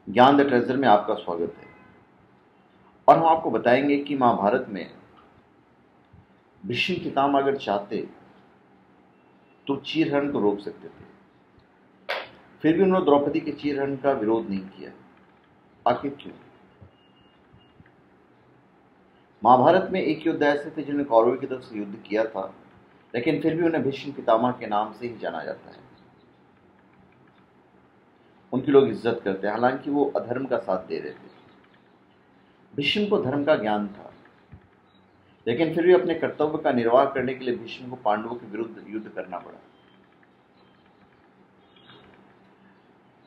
ज्ञान the treasure में आपका स्वागत है। और हम आपको बताएंगे कि महाभारत में भीष्म पितामह अगर चाहते तो चीरहरण को रोक सकते थे, फिर भी उन्होंने द्रौपदी के चीरहरण का विरोध नहीं किया। आखिर क्यों? महाभारत में एक योद्धा ऐसे थे जिन्होंने कौरवों की तरफ से युद्ध किया था, लेकिन फिर भी उन्हें भीष्म पितामह के नाम से ही जाना जाता है। उनकी लोग इज्जत करते हैं, हालांकि वो अधर्म का साथ दे रहे थे। भीष्म को धर्म का ज्ञान था, लेकिन फिर भी अपने कर्तव्य का निर्वाह करने के लिए भीष्म को पांडवों के विरुद्ध युद्ध करना पड़ा।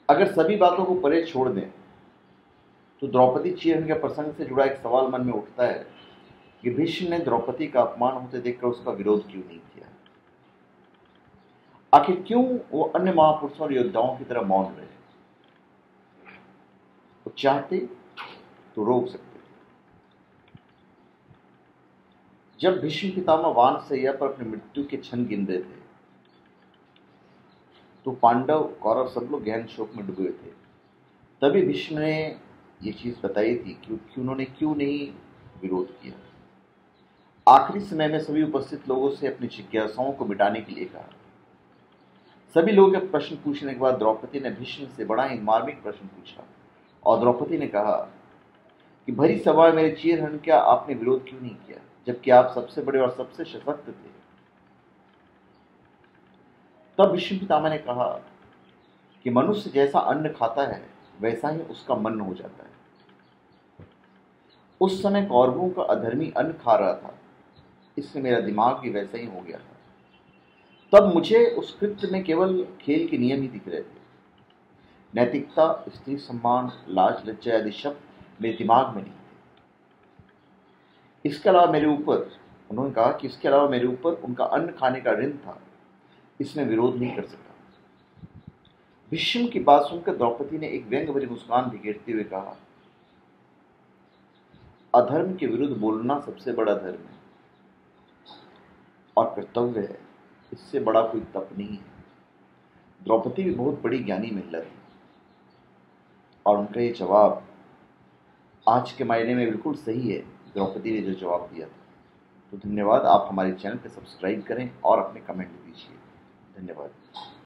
अगर सभी बातों को परे छोड़ दें तो द्रौपदी चीरहरण के प्रसंग से जुड़ा एक सवाल मन में उठता है कि भीष्म ने द्रौपदी का अपमान होते देखकर उसका विरोध क्यों नहीं किया। आखिर क्यों वो अन्य महापुरुषों और योद्धाओं की तरह मौन रहे? वो चाहते तो रोक सकते थे। जब भीष्म पितामह वानरसेना पर अपनी मृत्यु के क्षण गिन रहे थे तो पांडव कौरव सब लोग गहन शोक में डूबे थे। तभी भीष्म ने ये चीज बताई थी कि उन्होंने क्यों नहीं विरोध किया। आखिरी समय में सभी उपस्थित लोगों से अपनी जिज्ञासाओं को मिटाने के लिए कहा। सभी लोगों के प्रश्न पूछने के बाद द्रौपदी ने भीष्म से बड़ा ही मार्मिक प्रश्न पूछा और द्रौपदी ने कहा कि भरी सभा में मेरे चीरहरण का आपने विरोध क्यों नहीं किया, जबकि आप सबसे बड़े और सबसे सशक्त थे। तब भीष्म पितामह ने कहा कि मनुष्य जैसा अन्न खाता है वैसा ही उसका मन हो जाता है। उस समय कौरवों का अधर्मी अन्न खा रहा था, इसलिए मेरा दिमाग भी वैसा ही हो गया था। तब मुझे उस कृत्य में केवल खेल के नियम ही दिख रहे थे। नैतिकता, स्त्री सम्मान, लाज, लज्जा आदि शब्द मेरे दिमाग में नहीं थे। इसके अलावा मेरे ऊपर, उन्होंने कहा कि इसके अलावा मेरे ऊपर उनका अन्न खाने का ऋण था, इसमें विरोध नहीं कर सका। भीष्म की बात सुनकर द्रौपदी ने एक व्यंग भरी मुस्कान बिखेरते हुए कहा, अधर्म के विरुद्ध बोलना सबसे बड़ा धर्म है और कर्तव्य है, इससे बड़ा कोई तप नहीं है। द्रौपदी भी बहुत बड़ी ज्ञानी महिला थी और उनका ये जवाब आज के मायने में बिल्कुल सही है, द्रौपदी ने जो जवाब दिया था। तो धन्यवाद। आप हमारे चैनल पर सब्सक्राइब करें और अपने कमेंट दीजिए। धन्यवाद।